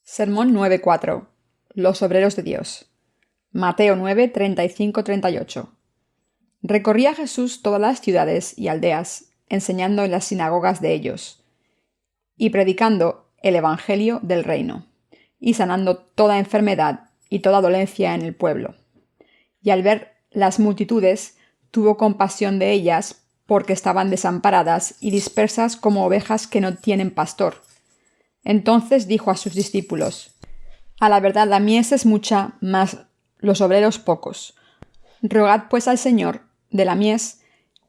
Sermón 9.4. Los obreros de Dios. Mateo 9, 35-38. Recorría Jesús todas las ciudades y aldeas, enseñando en las sinagogas de ellos, y predicando el evangelio del reino, y sanando toda enfermedad y toda dolencia en el pueblo. Y al ver las multitudes, tuvo compasión de ellas, porque estaban desamparadas y dispersas como ovejas que no tienen pastor. Entonces dijo a sus discípulos: A la verdad la mies es mucha, mas los obreros pocos. Rogad pues al Señor de la mies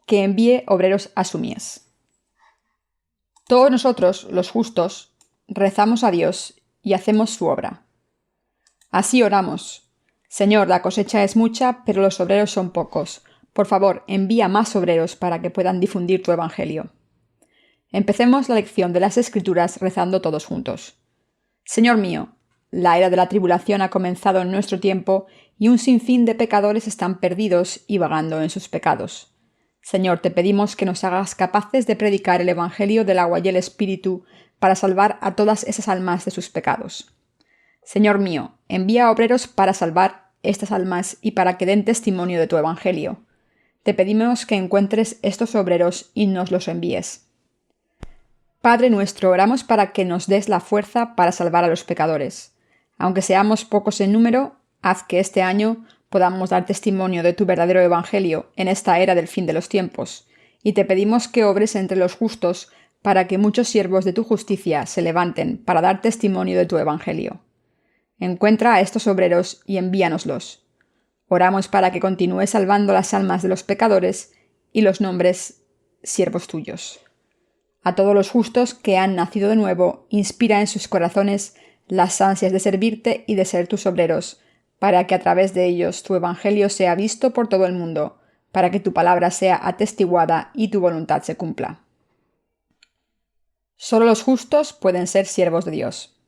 que envíe obreros a su mies. Todos nosotros, los justos, rezamos a Dios y hacemos su obra. Así oramos: Señor, la cosecha es mucha, pero los obreros son pocos. Por favor, envía más obreros para que puedan difundir tu evangelio. Empecemos la lección de las Escrituras rezando todos juntos. Señor mío, la era de la tribulación ha comenzado en nuestro tiempo y un sinfín de pecadores están perdidos y vagando en sus pecados. Señor, te pedimos que nos hagas capaces de predicar el Evangelio del agua y el Espíritu para salvar a todas esas almas de sus pecados. Señor mío, envía obreros para salvar estas almas y para que den testimonio de tu Evangelio. Te pedimos que encuentres estos obreros y nos los envíes. Padre nuestro, oramos para que nos des la fuerza para salvar a los pecadores. Aunque seamos pocos en número, haz que este año podamos dar testimonio de tu verdadero evangelio en esta era del fin de los tiempos, y te pedimos que obres entre los justos para que muchos siervos de tu justicia se levanten para dar testimonio de tu evangelio. Encuentra a estos obreros y envíanoslos. Oramos para que continúes salvando las almas de los pecadores y los nombres siervos tuyos. A todos los justos que han nacido de nuevo, inspira en sus corazones las ansias de servirte y de ser tus obreros, para que a través de ellos tu evangelio sea visto por todo el mundo, para que tu palabra sea atestiguada y tu voluntad se cumpla. Solo los justos pueden ser siervos de Dios.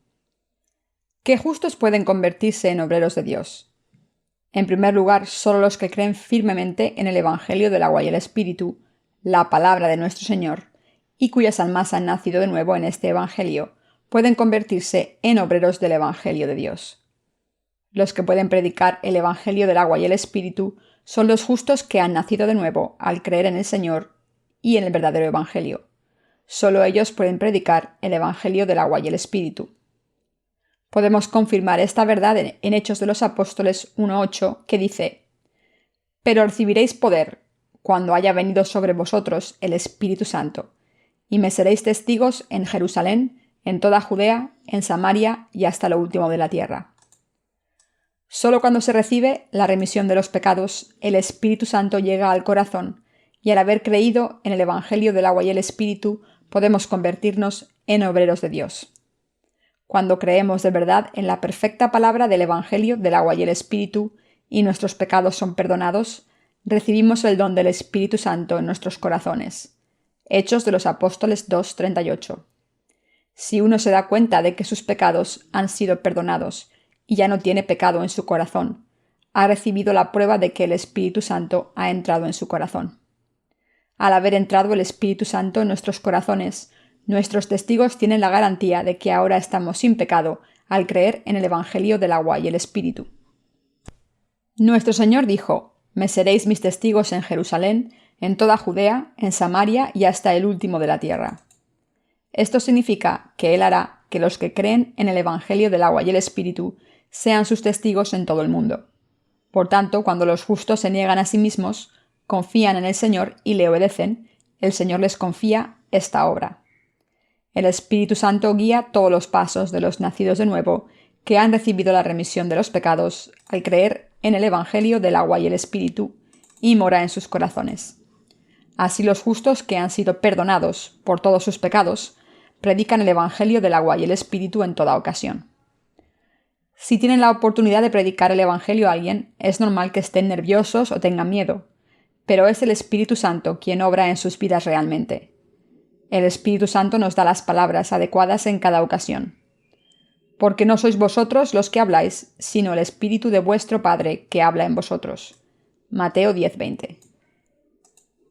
¿Qué justos pueden convertirse en obreros de Dios? En primer lugar, solo los que creen firmemente en el evangelio del agua y el Espíritu, la palabra de nuestro Señor, y cuyas almas han nacido de nuevo en este evangelio, pueden convertirse en obreros del evangelio de Dios. Los que pueden predicar el evangelio del agua y el Espíritu son los justos que han nacido de nuevo al creer en el Señor y en el verdadero evangelio. Solo ellos pueden predicar el evangelio del agua y el Espíritu. Podemos confirmar esta verdad en Hechos de los Apóstoles 1:8, que dice: Pero recibiréis poder cuando haya venido sobre vosotros el Espíritu Santo, y me seréis testigos en Jerusalén, en toda Judea, en Samaria y hasta lo último de la tierra. Solo cuando se recibe la remisión de los pecados, el Espíritu Santo llega al corazón, y al haber creído en el Evangelio del agua y el Espíritu, podemos convertirnos en obreros de Dios. Cuando creemos de verdad en la perfecta palabra del Evangelio del agua y el Espíritu, y nuestros pecados son perdonados, recibimos el don del Espíritu Santo en nuestros corazones. Hechos de los Apóstoles 2:38. Si uno se da cuenta de que sus pecados han sido perdonados y ya no tiene pecado en su corazón, ha recibido la prueba de que el Espíritu Santo ha entrado en su corazón. Al haber entrado el Espíritu Santo en nuestros corazones, nuestros testigos tienen la garantía de que ahora estamos sin pecado al creer en el Evangelio del agua y el Espíritu. Nuestro Señor dijo: Me seréis mis testigos en Jerusalén, en toda Judea, en Samaria y hasta el último de la tierra. Esto significa que Él hará que los que creen en el Evangelio del agua y el Espíritu sean sus testigos en todo el mundo. Por tanto, cuando los justos se niegan a sí mismos, confían en el Señor y le obedecen, el Señor les confía esta obra. El Espíritu Santo guía todos los pasos de los nacidos de nuevo que han recibido la remisión de los pecados al creer en el Evangelio del agua y el Espíritu y mora en sus corazones. Así los justos que han sido perdonados por todos sus pecados predican el Evangelio del agua y el Espíritu en toda ocasión. Si tienen la oportunidad de predicar el Evangelio a alguien, es normal que estén nerviosos o tengan miedo, pero es el Espíritu Santo quien obra en sus vidas realmente. El Espíritu Santo nos da las palabras adecuadas en cada ocasión. Porque no sois vosotros los que habláis, sino el Espíritu de vuestro Padre que habla en vosotros. Mateo 10:20.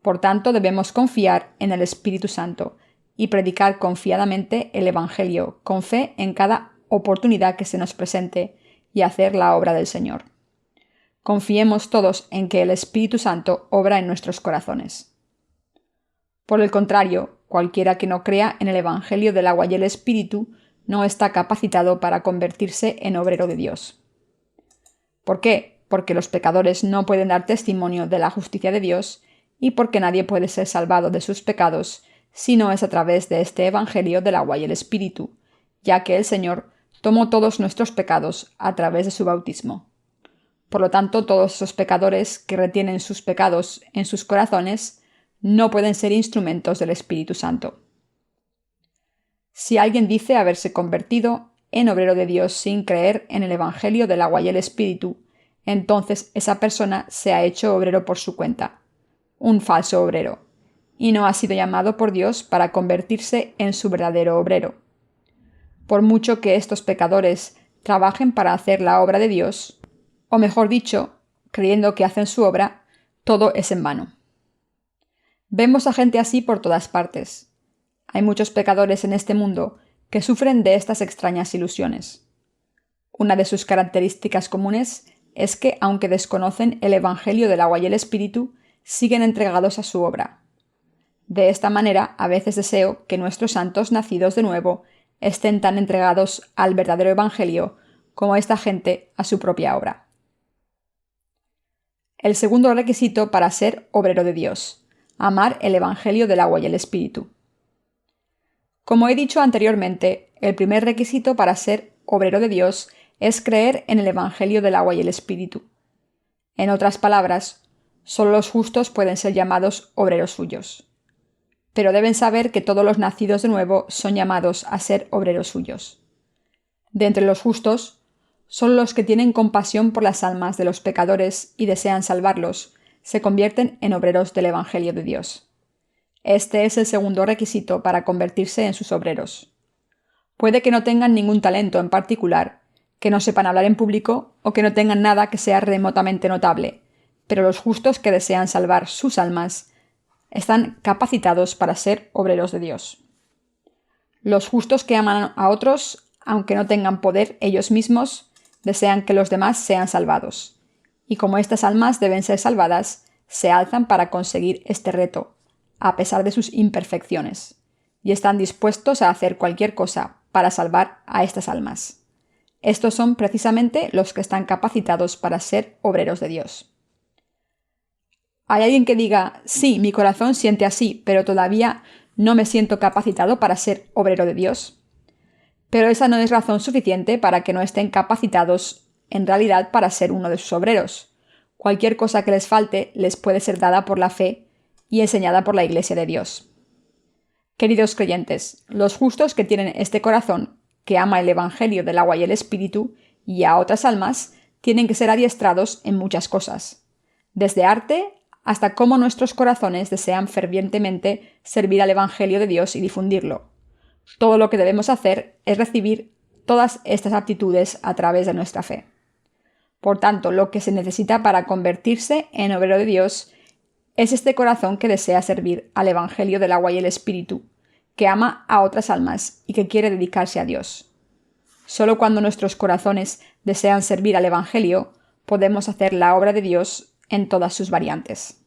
Por tanto, debemos confiar en el Espíritu Santo y predicar confiadamente el Evangelio con fe en cada oportunidad que se nos presente y hacer la obra del Señor. Confiemos todos en que el Espíritu Santo obra en nuestros corazones. Por el contrario, cualquiera que no crea en el Evangelio del agua y el Espíritu no está capacitado para convertirse en obrero de Dios. ¿Por qué? Porque los pecadores no pueden dar testimonio de la justicia de Dios y porque nadie puede ser salvado de sus pecados si no es a través de este Evangelio del agua y el Espíritu, ya que el Señor tomó todos nuestros pecados a través de su bautismo. Por lo tanto, todos esos pecadores que retienen sus pecados en sus corazones no pueden ser instrumentos del Espíritu Santo. Si alguien dice haberse convertido en obrero de Dios sin creer en el Evangelio del agua y el Espíritu, entonces esa persona se ha hecho obrero por su cuenta, un falso obrero, y no ha sido llamado por Dios para convertirse en su verdadero obrero. Por mucho que estos pecadores trabajen para hacer la obra de Dios, o mejor dicho, creyendo que hacen su obra, todo es en vano. Vemos a gente así por todas partes. Hay muchos pecadores en este mundo que sufren de estas extrañas ilusiones. Una de sus características comunes es que, aunque desconocen el Evangelio del agua y el Espíritu, siguen entregados a su obra. De esta manera, a veces deseo que nuestros santos nacidos de nuevo estén tan entregados al verdadero Evangelio como esta gente a su propia obra. El segundo requisito para ser obrero de Dios: amar el Evangelio del agua y el Espíritu. Como he dicho anteriormente, el primer requisito para ser obrero de Dios es creer en el Evangelio del agua y el Espíritu. En otras palabras, solo los justos pueden ser llamados obreros suyos. Pero deben saber que todos los nacidos de nuevo son llamados a ser obreros suyos. De entre los justos, solo los que tienen compasión por las almas de los pecadores y desean salvarlos se convierten en obreros del Evangelio de Dios. Este es el segundo requisito para convertirse en sus obreros. Puede que no tengan ningún talento en particular, que no sepan hablar en público o que no tengan nada que sea remotamente notable, pero los justos que desean salvar sus almas están capacitados para ser obreros de Dios. Los justos que aman a otros, aunque no tengan poder ellos mismos, desean que los demás sean salvados. Y como estas almas deben ser salvadas, se alzan para conseguir este reto, a pesar de sus imperfecciones, y están dispuestos a hacer cualquier cosa para salvar a estas almas. Estos son precisamente los que están capacitados para ser obreros de Dios. ¿Hay alguien que diga, sí, mi corazón siente así, pero todavía no me siento capacitado para ser obrero de Dios? Pero esa no es razón suficiente para que no estén capacitados en realidad para ser uno de sus obreros. Cualquier cosa que les falte les puede ser dada por la fe y enseñada por la Iglesia de Dios. Queridos creyentes, los justos que tienen este corazón, que ama el Evangelio del agua y el Espíritu, y a otras almas, tienen que ser adiestrados en muchas cosas, desde arte hasta cómo nuestros corazones desean fervientemente servir al Evangelio de Dios y difundirlo. Todo lo que debemos hacer es recibir todas estas aptitudes a través de nuestra fe. Por tanto, lo que se necesita para convertirse en obrero de Dios es este corazón que desea servir al Evangelio del agua y el Espíritu, que ama a otras almas y que quiere dedicarse a Dios. Solo cuando nuestros corazones desean servir al Evangelio, podemos hacer la obra de Dios en todas sus variantes.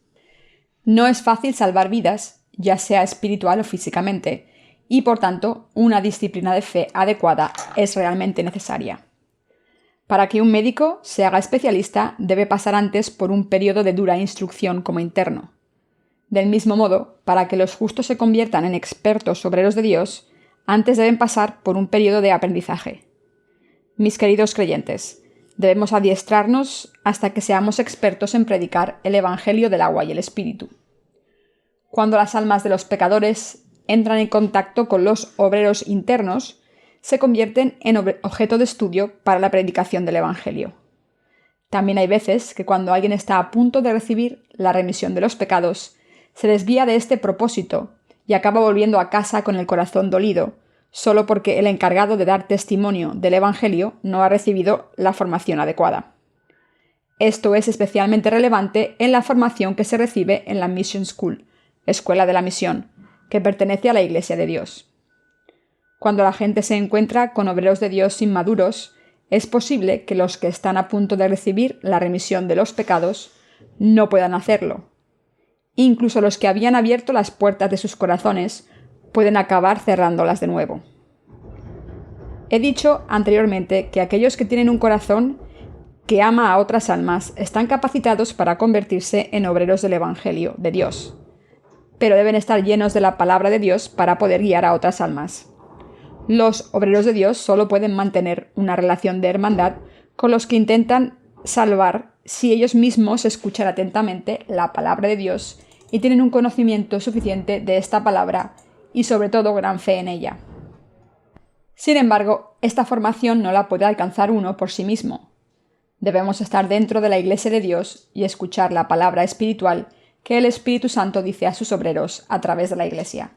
No es fácil salvar vidas, ya sea espiritual o físicamente, y por tanto, una disciplina de fe adecuada es realmente necesaria. Para que un médico se haga especialista, debe pasar antes por un periodo de dura instrucción como interno. Del mismo modo, para que los justos se conviertan en expertos obreros de Dios, antes deben pasar por un periodo de aprendizaje. Mis queridos creyentes, debemos adiestrarnos hasta que seamos expertos en predicar el Evangelio del agua y el Espíritu. Cuando las almas de los pecadores entran en contacto con los obreros internos, se convierten en objeto de estudio para la predicación del Evangelio. También hay veces que cuando alguien está a punto de recibir la remisión de los pecados, se desvía de este propósito y acaba volviendo a casa con el corazón dolido, solo porque el encargado de dar testimonio del Evangelio no ha recibido la formación adecuada. Esto es especialmente relevante en la formación que se recibe en la Mission School, Escuela de la Misión, que pertenece a la Iglesia de Dios. Cuando la gente se encuentra con obreros de Dios inmaduros, es posible que los que están a punto de recibir la remisión de los pecados no puedan hacerlo. Incluso los que habían abierto las puertas de sus corazones pueden acabar cerrándolas de nuevo. He dicho anteriormente que aquellos que tienen un corazón que ama a otras almas están capacitados para convertirse en obreros del Evangelio de Dios, pero deben estar llenos de la palabra de Dios para poder guiar a otras almas. Los obreros de Dios solo pueden mantener una relación de hermandad con los que intentan salvar si ellos mismos escuchan atentamente la palabra de Dios y tienen un conocimiento suficiente de esta palabra y sobre todo gran fe en ella. Sin embargo, esta formación no la puede alcanzar uno por sí mismo. Debemos estar dentro de la Iglesia de Dios y escuchar la palabra espiritual que el Espíritu Santo dice a sus obreros a través de la Iglesia.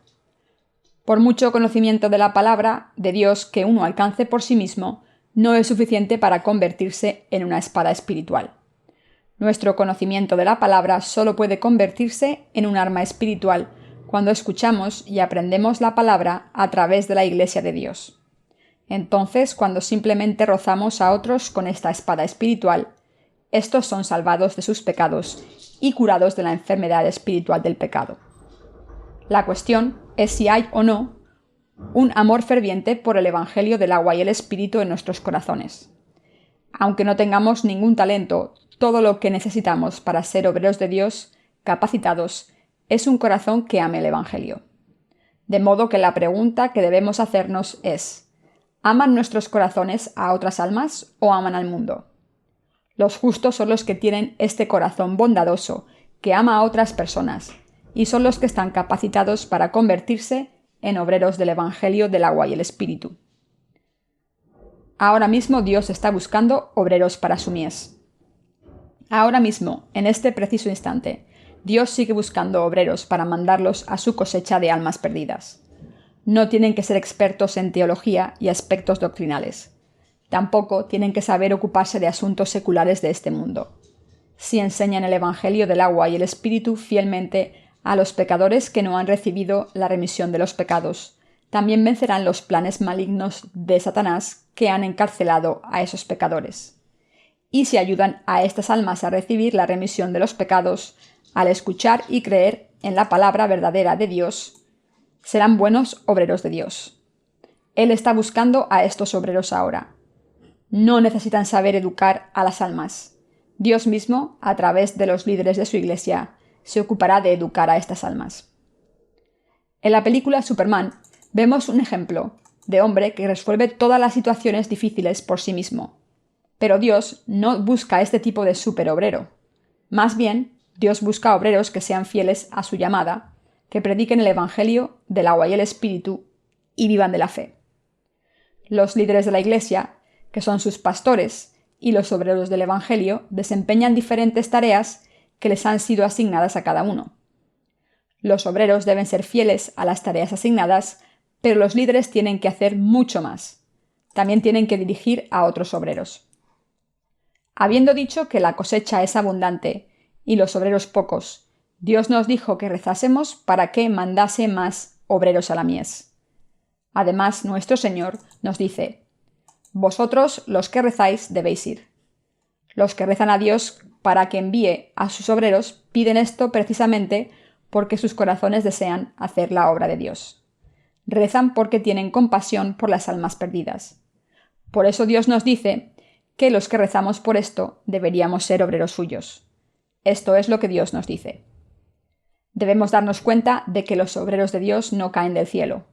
Por mucho conocimiento de la palabra de Dios que uno alcance por sí mismo, no es suficiente para convertirse en una espada espiritual. Nuestro conocimiento de la palabra solo puede convertirse en un arma espiritual cuando escuchamos y aprendemos la palabra a través de la Iglesia de Dios. Entonces, cuando simplemente rozamos a otros con esta espada espiritual, estos son salvados de sus pecados y curados de la enfermedad espiritual del pecado. La cuestión es si hay o no un amor ferviente por el Evangelio del agua y el Espíritu en nuestros corazones. Aunque no tengamos ningún talento, todo lo que necesitamos para ser obreros de Dios capacitados es un corazón que ame el Evangelio. De modo que la pregunta que debemos hacernos es: ¿aman nuestros corazones a otras almas o aman al mundo? Los justos son los que tienen este corazón bondadoso que ama a otras personas y son los que están capacitados para convertirse en obreros del Evangelio del agua y el Espíritu. Ahora mismo Dios está buscando obreros para su mies. Ahora mismo, en este preciso instante, Dios sigue buscando obreros para mandarlos a su cosecha de almas perdidas. No tienen que ser expertos en teología y aspectos doctrinales. Tampoco tienen que saber ocuparse de asuntos seculares de este mundo. Si enseñan el Evangelio del agua y el Espíritu fielmente a los pecadores que no han recibido la remisión de los pecados, también vencerán los planes malignos de Satanás que han encarcelado a esos pecadores. Y si ayudan a estas almas a recibir la remisión de los pecados, al escuchar y creer en la palabra verdadera de Dios, serán buenos obreros de Dios. Él está buscando a estos obreros ahora. No necesitan saber educar a las almas. Dios mismo, a través de los líderes de su iglesia, se ocupará de educar a estas almas. En la película Superman vemos un ejemplo de hombre que resuelve todas las situaciones difíciles por sí mismo. Pero Dios no busca este tipo de superobrero. Más bien, Dios busca obreros que sean fieles a su llamada, que prediquen el Evangelio del agua y el Espíritu y vivan de la fe. Los líderes de la Iglesia, que son sus pastores, y los obreros del Evangelio desempeñan diferentes tareas que les han sido asignadas a cada uno. Los obreros deben ser fieles a las tareas asignadas, pero los líderes tienen que hacer mucho más. También tienen que dirigir a otros obreros. Habiendo dicho que la cosecha es abundante y los obreros pocos, Dios nos dijo que rezásemos para que mandase más obreros a la mies. Además, nuestro Señor nos dice: vosotros, los que rezáis, debéis ir. Los que rezan a Dios para que envíe a sus obreros piden esto precisamente porque sus corazones desean hacer la obra de Dios. Rezan porque tienen compasión por las almas perdidas. Por eso Dios nos dice que los que rezamos por esto deberíamos ser obreros suyos. Esto es lo que Dios nos dice. Debemos darnos cuenta de que los obreros de Dios no caen del cielo.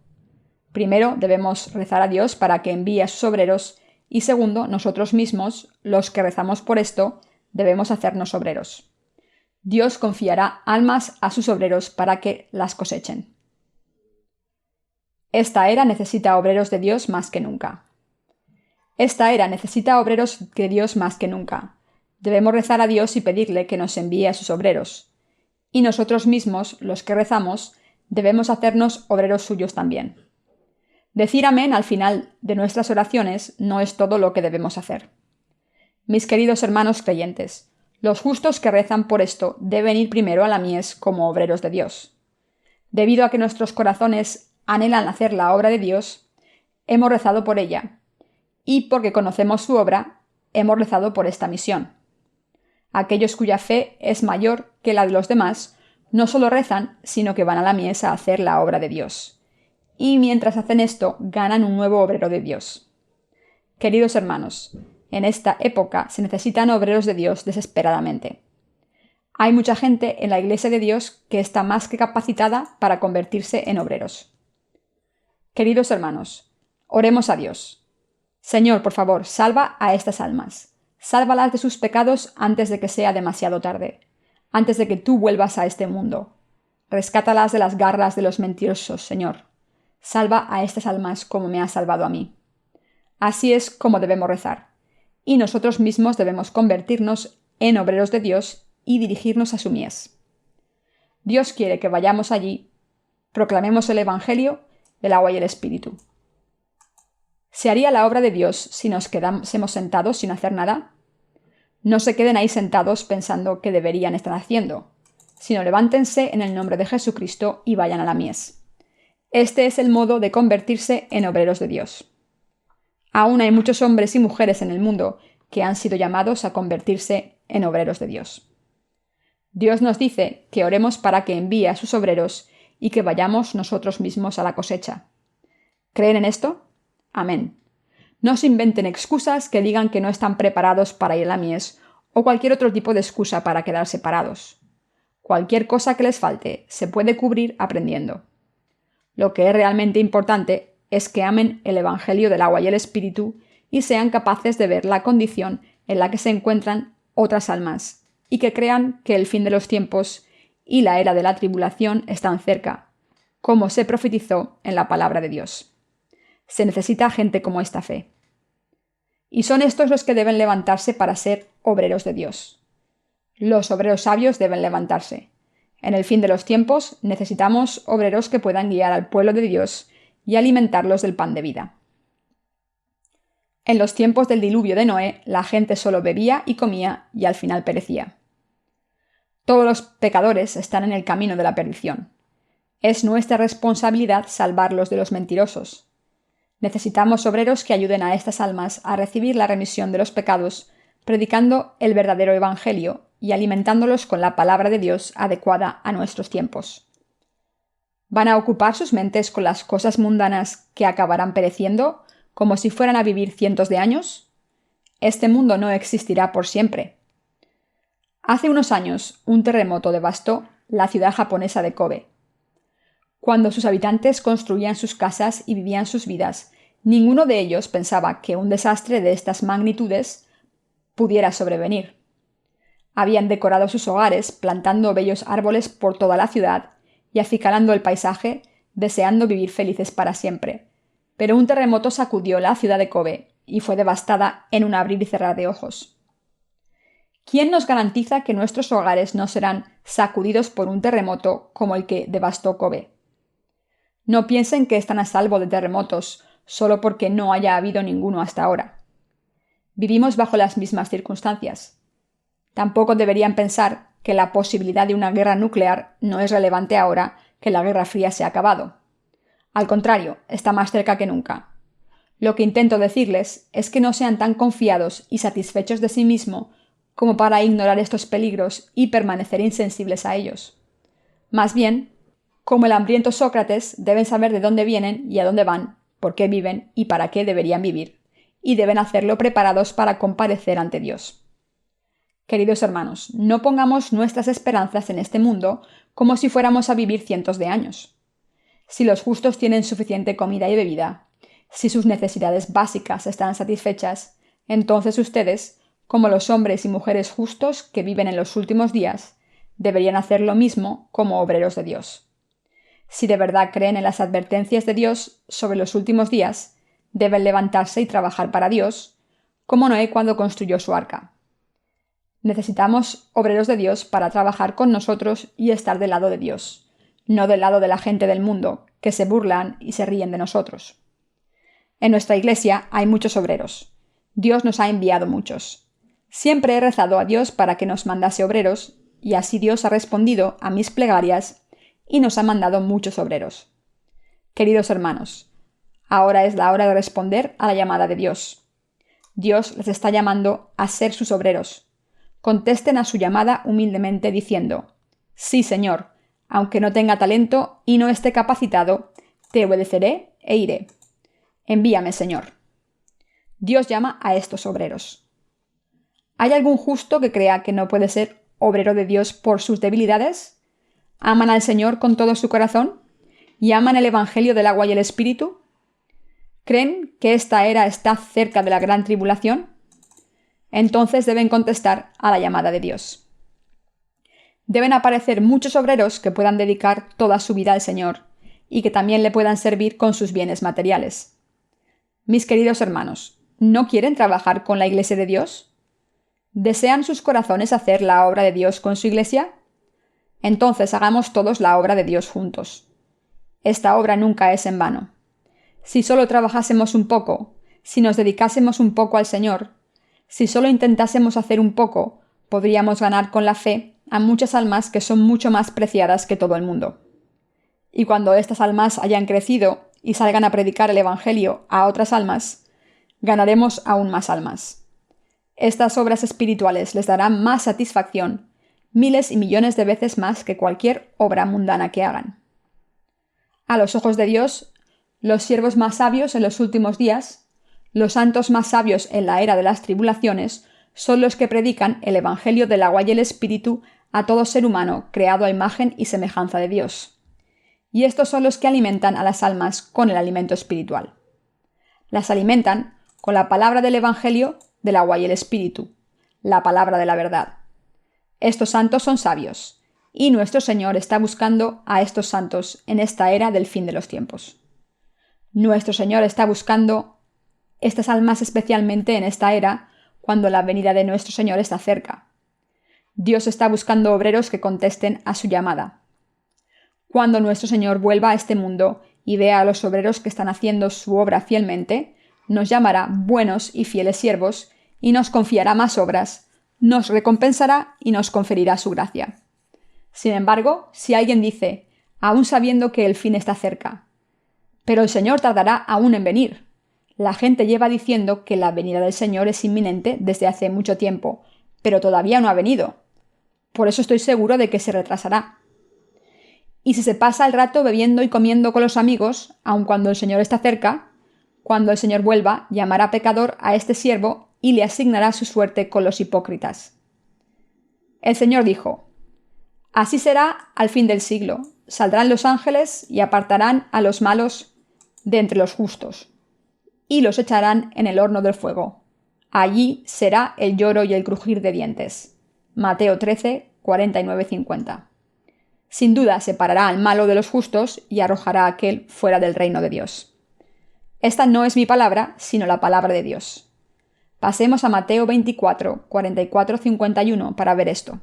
Primero, debemos rezar a Dios para que envíe a sus obreros y segundo, nosotros mismos, los que rezamos por esto, debemos hacernos obreros. Dios confiará almas a sus obreros para que las cosechen. Esta era necesita obreros de Dios más que nunca. Esta era necesita obreros de Dios más que nunca. Debemos rezar a Dios y pedirle que nos envíe a sus obreros. Y nosotros mismos, los que rezamos, debemos hacernos obreros suyos también. Decir amén al final de nuestras oraciones no es todo lo que debemos hacer. Mis queridos hermanos creyentes, los justos que rezan por esto deben ir primero a la mies como obreros de Dios. Debido a que nuestros corazones anhelan hacer la obra de Dios, hemos rezado por ella, y porque conocemos su obra, hemos rezado por esta misión. Aquellos cuya fe es mayor que la de los demás, no solo rezan, sino que van a la mies a hacer la obra de Dios. Y mientras hacen esto, ganan un nuevo obrero de Dios. Queridos hermanos, en esta época se necesitan obreros de Dios desesperadamente. Hay mucha gente en la Iglesia de Dios que está más que capacitada para convertirse en obreros. Queridos hermanos, oremos a Dios. Señor, por favor, salva a estas almas. Sálvalas de sus pecados antes de que sea demasiado tarde, antes de que tú vuelvas a este mundo. Rescátalas de las garras de los mentirosos, Señor. Salva a estas almas como me has salvado a mí. Así es como debemos rezar. Y nosotros mismos debemos convertirnos en obreros de Dios y dirigirnos a su mies. Dios quiere que vayamos allí, proclamemos el Evangelio del agua y el Espíritu. ¿Se haría la obra de Dios si nos quedásemos sentados sin hacer nada? No se queden ahí sentados pensando que deberían estar haciendo, sino levántense en el nombre de Jesucristo y vayan a la mies. Este es el modo de convertirse en obreros de Dios. Aún hay muchos hombres y mujeres en el mundo que han sido llamados a convertirse en obreros de Dios. Dios nos dice que oremos para que envíe a sus obreros y que vayamos nosotros mismos a la cosecha. ¿Creen en esto? Amén. No se inventen excusas que digan que no están preparados para ir a la mies o cualquier otro tipo de excusa para quedar separados. Cualquier cosa que les falte se puede cubrir aprendiendo. Lo que es realmente importante es que amen el Evangelio del agua y el Espíritu y sean capaces de ver la condición en la que se encuentran otras almas y que crean que el fin de los tiempos y la era de la tribulación están cerca, como se profetizó en la palabra de Dios. Se necesita gente como esta fe. Y son estos los que deben levantarse para ser obreros de Dios. Los obreros sabios deben levantarse. En el fin de los tiempos necesitamos obreros que puedan guiar al pueblo de Dios y alimentarlos del pan de vida. En los tiempos del diluvio de Noé, la gente solo bebía y comía y al final perecía. Todos los pecadores están en el camino de la perdición. Es nuestra responsabilidad salvarlos de los mentirosos. Necesitamos obreros que ayuden a estas almas a recibir la remisión de los pecados, predicando el verdadero Evangelio y alimentándolos con la palabra de Dios adecuada a nuestros tiempos. ¿Van a ocupar sus mentes con las cosas mundanas que acabarán pereciendo, como si fueran a vivir cientos de años? Este mundo no existirá por siempre. Hace unos años, un terremoto devastó la ciudad japonesa de Kobe. Cuando sus habitantes construían sus casas y vivían sus vidas, ninguno de ellos pensaba que un desastre de estas magnitudes pudiera sobrevenir. Habían decorado sus hogares plantando bellos árboles por toda la ciudad y acicalando el paisaje, deseando vivir felices para siempre. Pero un terremoto sacudió la ciudad de Kobe y fue devastada en un abrir y cerrar de ojos. ¿Quién nos garantiza que nuestros hogares no serán sacudidos por un terremoto como el que devastó Kobe? No piensen que están a salvo de terremotos solo porque no haya habido ninguno hasta ahora. Vivimos bajo las mismas circunstancias. Tampoco deberían pensar que la posibilidad de una guerra nuclear no es relevante ahora que la Guerra Fría se ha acabado. Al contrario, está más cerca que nunca. Lo que intento decirles es que no sean tan confiados y satisfechos de sí mismos como para ignorar estos peligros y permanecer insensibles a ellos. Más bien, como el hambriento Sócrates, deben saber de dónde vienen y a dónde van, por qué viven y para qué deberían vivir, y deben hacerlo preparados para comparecer ante Dios. Queridos hermanos, no pongamos nuestras esperanzas en este mundo como si fuéramos a vivir cientos de años. Si los justos tienen suficiente comida y bebida, si sus necesidades básicas están satisfechas, entonces ustedes, como los hombres y mujeres justos que viven en los últimos días, deberían hacer lo mismo como obreros de Dios. Si de verdad creen en las advertencias de Dios sobre los últimos días, deben levantarse y trabajar para Dios, como Noé cuando construyó su arca. Necesitamos obreros de Dios para trabajar con nosotros y estar del lado de Dios, no del lado de la gente del mundo, que se burlan y se ríen de nosotros. En nuestra iglesia hay muchos obreros. Dios nos ha enviado muchos. Siempre he rezado a Dios para que nos mandase obreros, y así Dios ha respondido a mis plegarias y nos ha mandado muchos obreros. Queridos hermanos, Ahora es la hora de responder a la llamada de Dios. Dios les está llamando a ser sus obreros. Contesten a su llamada humildemente diciendo: sí, Señor, aunque no tenga talento y no esté capacitado, te obedeceré e iré. Envíame, Señor. Dios llama a estos obreros. ¿Hay algún justo que crea que no puede ser obrero de Dios por sus debilidades? ¿Aman al Señor con todo su corazón? ¿Y aman el Evangelio del agua y el Espíritu? ¿Creen que esta era está cerca de la gran tribulación? Entonces deben contestar a la llamada de Dios. Deben aparecer muchos obreros que puedan dedicar toda su vida al Señor y que también le puedan servir con sus bienes materiales. Mis queridos hermanos, ¿no quieren trabajar con la Iglesia de Dios? ¿Desean sus corazones hacer la obra de Dios con su Iglesia? Entonces hagamos todos la obra de Dios juntos. Esta obra nunca es en vano. Si solo trabajásemos un poco, si nos dedicásemos un poco al Señor, si solo intentásemos hacer un poco, podríamos ganar con la fe a muchas almas que son mucho más preciadas que todo el mundo. Y cuando estas almas hayan crecido y salgan a predicar el Evangelio a otras almas, ganaremos aún más almas. Estas obras espirituales les darán más satisfacción, miles y millones de veces más que cualquier obra mundana que hagan. A los ojos de Dios, los siervos más sabios en los últimos días, los santos más sabios en la era de las tribulaciones, son los que predican el Evangelio del agua y el Espíritu a todo ser humano creado a imagen y semejanza de Dios. Y estos son los que alimentan a las almas con el alimento espiritual. Las alimentan con la palabra del Evangelio del agua y el Espíritu, la palabra de la verdad. Estos santos son sabios, y nuestro Señor está buscando a estos santos en esta era del fin de los tiempos. Nuestro Señor está buscando estas almas especialmente en esta era, cuando la venida de nuestro Señor está cerca. Dios está buscando obreros que contesten a su llamada. Cuando nuestro Señor vuelva a este mundo y vea a los obreros que están haciendo su obra fielmente, nos llamará buenos y fieles siervos y nos confiará más obras, nos recompensará y nos conferirá su gracia. Sin embargo, si alguien dice, aún sabiendo que el fin está cerca, pero el Señor tardará aún en venir. La gente lleva diciendo que la venida del Señor es inminente desde hace mucho tiempo, pero todavía no ha venido. Por eso estoy seguro de que se retrasará. Y si se pasa el rato bebiendo y comiendo con los amigos, aun cuando el Señor está cerca, cuando el Señor vuelva, llamará pecador a este siervo y le asignará su suerte con los hipócritas. El Señor dijo: así será al fin del siglo. Saldrán los ángeles y apartarán a los malos de entre los justos, y los echarán en el horno del fuego. Allí será el lloro y el crujir de dientes. Mateo 13, 49-50. Sin duda separará al malo de los justos y arrojará a aquel fuera del reino de Dios. Esta no es mi palabra, sino la palabra de Dios. Pasemos a Mateo 24, 44-51 para ver esto.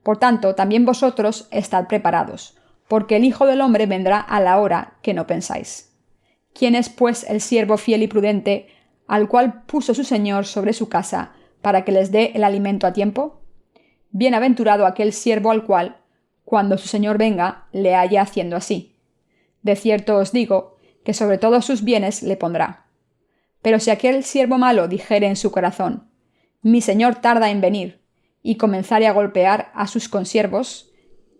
Por tanto, también vosotros estad preparados, porque el Hijo del Hombre vendrá a la hora que no pensáis. ¿Quién es, pues, el siervo fiel y prudente, al cual puso su Señor sobre su casa, para que les dé el alimento a tiempo? Bienaventurado aquel siervo al cual, cuando su Señor venga, le haya haciendo así. De cierto os digo, que sobre todos sus bienes le pondrá. Pero si aquel siervo malo dijere en su corazón: mi Señor tarda en venir, y comenzare a golpear a sus consiervos,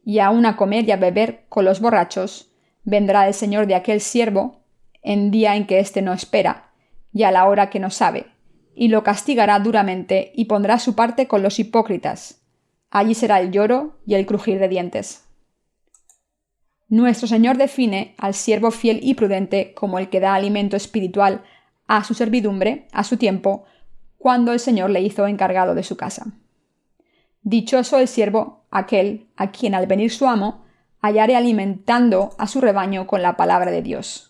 y aun a comer y a beber con los borrachos, vendrá el Señor de aquel siervo en día en que éste no espera, y a la hora que no sabe, y lo castigará duramente y pondrá su parte con los hipócritas. Allí será el lloro y el crujir de dientes. Nuestro Señor define al siervo fiel y prudente como el que da alimento espiritual a su servidumbre, a su tiempo, cuando el Señor le hizo encargado de su casa. Dichoso el siervo aquel a quien al venir su amo hallare alimentando a su rebaño con la palabra de Dios.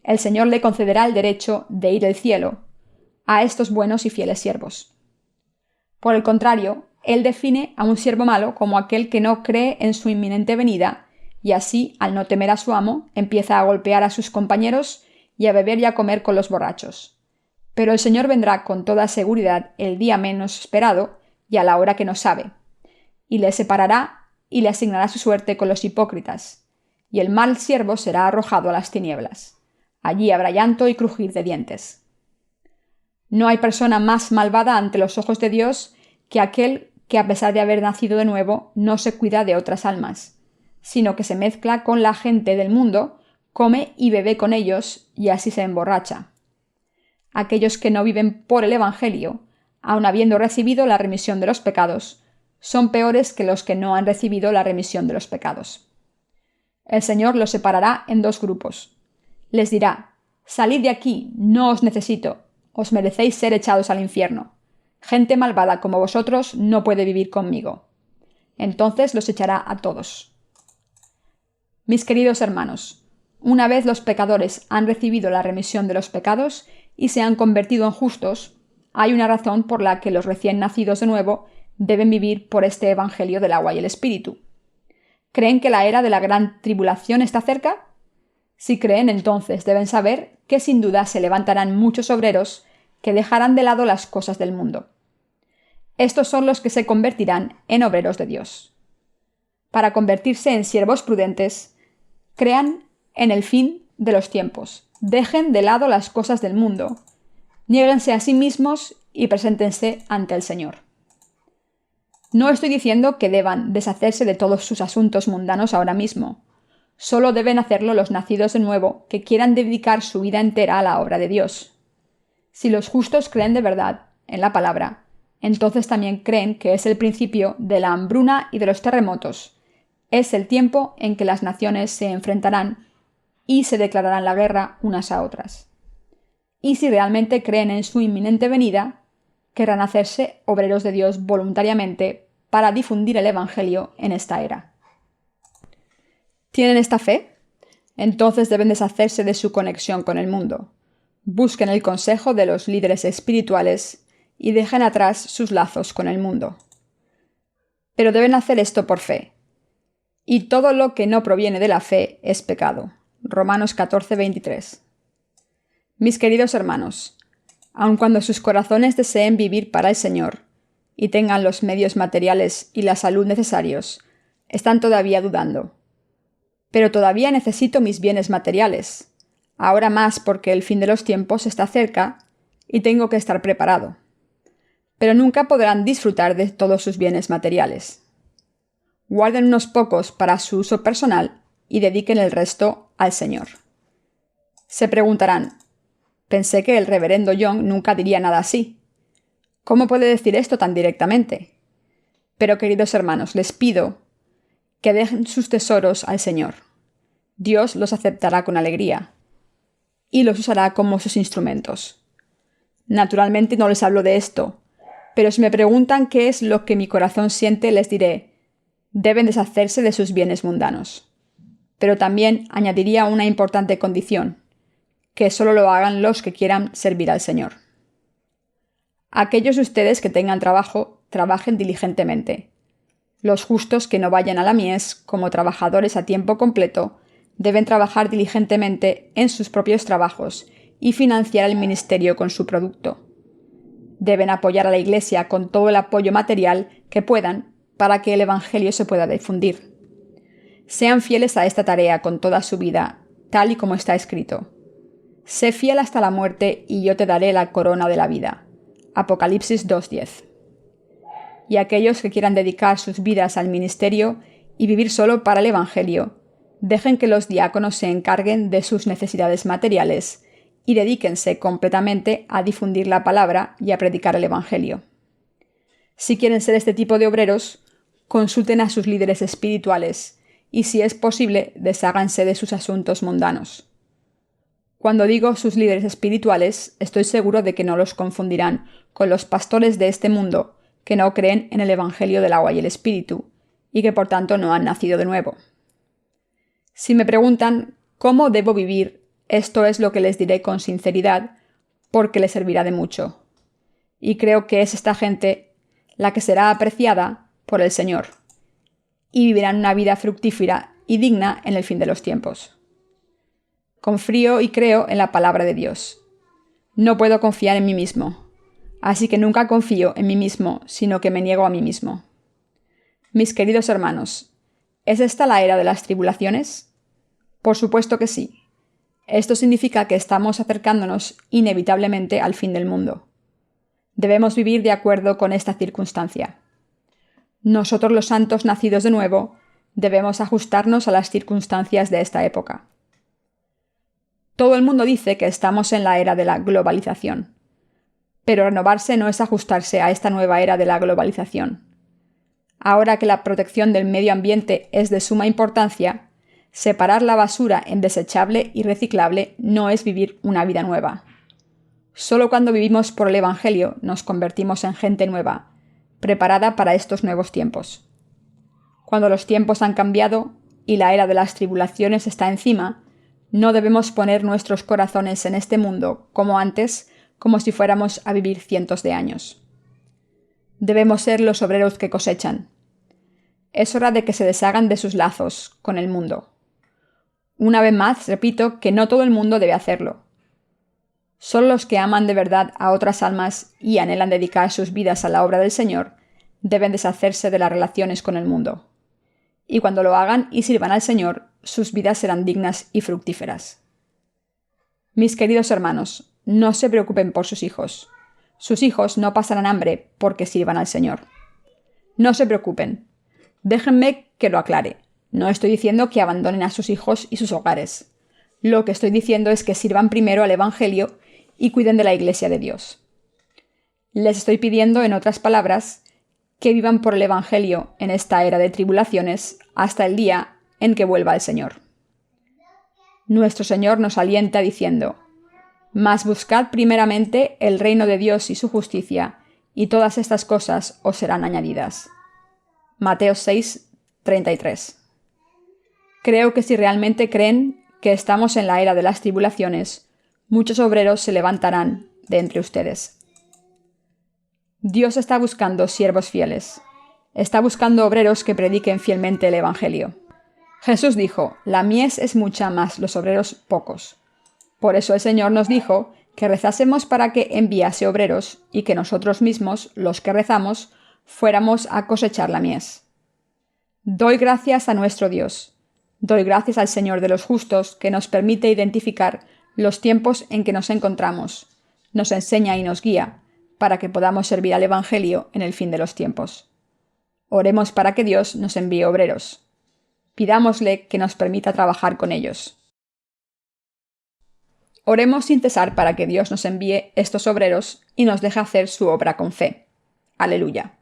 El Señor le concederá el derecho de ir al cielo a estos buenos y fieles siervos. Por el contrario, Él define a un siervo malo como aquel que no cree en su inminente venida y así, al no temer a su amo, empieza a golpear a sus compañeros y a beber y a comer con los borrachos. Pero el Señor vendrá con toda seguridad el día menos esperado y a la hora que no sabe, y le separará y le asignará su suerte con los hipócritas, y el mal siervo será arrojado a las tinieblas. Allí habrá llanto y crujir de dientes. No hay persona más malvada ante los ojos de Dios que aquel que, a pesar de haber nacido de nuevo, no se cuida de otras almas, sino que se mezcla con la gente del mundo, come y bebe con ellos y así se emborracha. Aquellos que no viven por el Evangelio, aun habiendo recibido la remisión de los pecados, son peores que los que no han recibido la remisión de los pecados. El Señor los separará en dos grupos. Les dirá: «Salid de aquí, no os necesito, os merecéis ser echados al infierno. Gente malvada como vosotros no puede vivir conmigo». Entonces los echará a todos. Mis queridos hermanos, una vez los pecadores han recibido la remisión de los pecados y se han convertido en justos, hay una razón por la que los recién nacidos de nuevo deben vivir por este Evangelio del agua y el Espíritu. ¿Creen que la era de la gran tribulación está cerca? Si creen, entonces deben saber que sin duda se levantarán muchos obreros que dejarán de lado las cosas del mundo. Estos son los que se convertirán en obreros de Dios. Para convertirse en siervos prudentes, crean en el fin de los tiempos, dejen de lado las cosas del mundo, niéguense a sí mismos y preséntense ante el Señor. No estoy diciendo que deban deshacerse de todos sus asuntos mundanos ahora mismo. Solo deben hacerlo los nacidos de nuevo que quieran dedicar su vida entera a la obra de Dios. Si los justos creen de verdad en la palabra, entonces también creen que es el principio de la hambruna y de los terremotos. Es el tiempo en que las naciones se enfrentarán y se declararán la guerra unas a otras. Y si realmente creen en su inminente venida, querrán hacerse obreros de Dios voluntariamente para difundir el Evangelio en esta era. ¿Tienen esta fe? Entonces deben deshacerse de su conexión con el mundo. Busquen el consejo de los líderes espirituales y dejen atrás sus lazos con el mundo. Pero deben hacer esto por fe. Y todo lo que no proviene de la fe es pecado. Romanos 14:23. Mis queridos hermanos, aun cuando sus corazones deseen vivir para el Señor y tengan los medios materiales y la salud necesarios, están todavía dudando. Pero todavía necesito mis bienes materiales, ahora más porque el fin de los tiempos está cerca y tengo que estar preparado. Pero nunca podrán disfrutar de todos sus bienes materiales. Guarden unos pocos para su uso personal y dediquen el resto al Señor. Se preguntarán: pensé que el reverendo Young nunca diría nada así. ¿Cómo puede decir esto tan directamente? Pero, queridos hermanos, les pido que dejen sus tesoros al Señor. Dios los aceptará con alegría y los usará como sus instrumentos. Naturalmente no les hablo de esto, pero si me preguntan qué es lo que mi corazón siente, les diré: deben deshacerse de sus bienes mundanos. Pero también añadiría una importante condición: que solo lo hagan los que quieran servir al Señor. Aquellos de ustedes que tengan trabajo, trabajen diligentemente. Los justos que no vayan a la mies como trabajadores a tiempo completo deben trabajar diligentemente en sus propios trabajos y financiar el ministerio con su producto. Deben apoyar a la Iglesia con todo el apoyo material que puedan para que el Evangelio se pueda difundir. Sean fieles a esta tarea con toda su vida, tal y como está escrito: sé fiel hasta la muerte y yo te daré la corona de la vida. Apocalipsis 2:10. Y aquellos que quieran dedicar sus vidas al ministerio y vivir solo para el Evangelio, dejen que los diáconos se encarguen de sus necesidades materiales y dedíquense completamente a difundir la palabra y a predicar el Evangelio. Si quieren ser este tipo de obreros, consulten a sus líderes espirituales y, si es posible, desháganse de sus asuntos mundanos. Cuando digo sus líderes espirituales, estoy seguro de que no los confundirán con los pastores de este mundo que no creen en el Evangelio del agua y el Espíritu, y que por tanto no han nacido de nuevo. Si me preguntan cómo debo vivir, esto es lo que les diré con sinceridad, porque les servirá de mucho. Y creo que es esta gente la que será apreciada por el Señor, y vivirán una vida fructífera y digna en el fin de los tiempos. Confío y creo en la palabra de Dios. No puedo confiar en mí mismo, así que nunca confío en mí mismo, sino que me niego a mí mismo. Mis queridos hermanos, ¿es esta la era de las tribulaciones? Por supuesto que sí. Esto significa que estamos acercándonos inevitablemente al fin del mundo. Debemos vivir de acuerdo con esta circunstancia. Nosotros, los santos nacidos de nuevo, debemos ajustarnos a las circunstancias de esta época. Todo el mundo dice que estamos en la era de la globalización. Pero renovarse no es ajustarse a esta nueva era de la globalización. Ahora que la protección del medio ambiente es de suma importancia, separar la basura en desechable y reciclable no es vivir una vida nueva. Solo cuando vivimos por el Evangelio nos convertimos en gente nueva, preparada para estos nuevos tiempos. Cuando los tiempos han cambiado y la era de las tribulaciones está encima, no debemos poner nuestros corazones en este mundo como antes, como si fuéramos a vivir cientos de años. Debemos ser los obreros que cosechan. Es hora de que se deshagan de sus lazos con el mundo. Una vez más, repito que no todo el mundo debe hacerlo. Solo los que aman de verdad a otras almas y anhelan dedicar sus vidas a la obra del Señor deben deshacerse de las relaciones con el mundo. Y cuando lo hagan y sirvan al Señor, sus vidas serán dignas y fructíferas. Mis queridos hermanos, no se preocupen por sus hijos. Sus hijos no pasarán hambre porque sirvan al Señor. No se preocupen. Déjenme que lo aclare. No estoy diciendo que abandonen a sus hijos y sus hogares. Lo que estoy diciendo es que sirvan primero al Evangelio y cuiden de la Iglesia de Dios. Les estoy pidiendo, en otras palabras, que vivan por el Evangelio en esta era de tribulaciones hasta el día en que vuelva el Señor. Nuestro Señor nos alienta diciendo: «Mas buscad primeramente el reino de Dios y su justicia, y todas estas cosas os serán añadidas». Mateo 6, 33. Creo que si realmente creen que estamos en la era de las tribulaciones, muchos obreros se levantarán de entre ustedes. Dios está buscando siervos fieles. Está buscando obreros que prediquen fielmente el Evangelio. Jesús dijo: «La mies es mucha, mas los obreros pocos». Por eso el Señor nos dijo que rezásemos para que enviase obreros y que nosotros mismos, los que rezamos, fuéramos a cosechar la mies. Doy gracias a nuestro Dios. Doy gracias al Señor de los justos que nos permite identificar los tiempos en que nos encontramos, nos enseña y nos guía para que podamos servir al Evangelio en el fin de los tiempos. Oremos para que Dios nos envíe obreros. Pidámosle que nos permita trabajar con ellos. Oremos sin cesar para que Dios nos envíe estos obreros y nos deje hacer su obra con fe. Aleluya.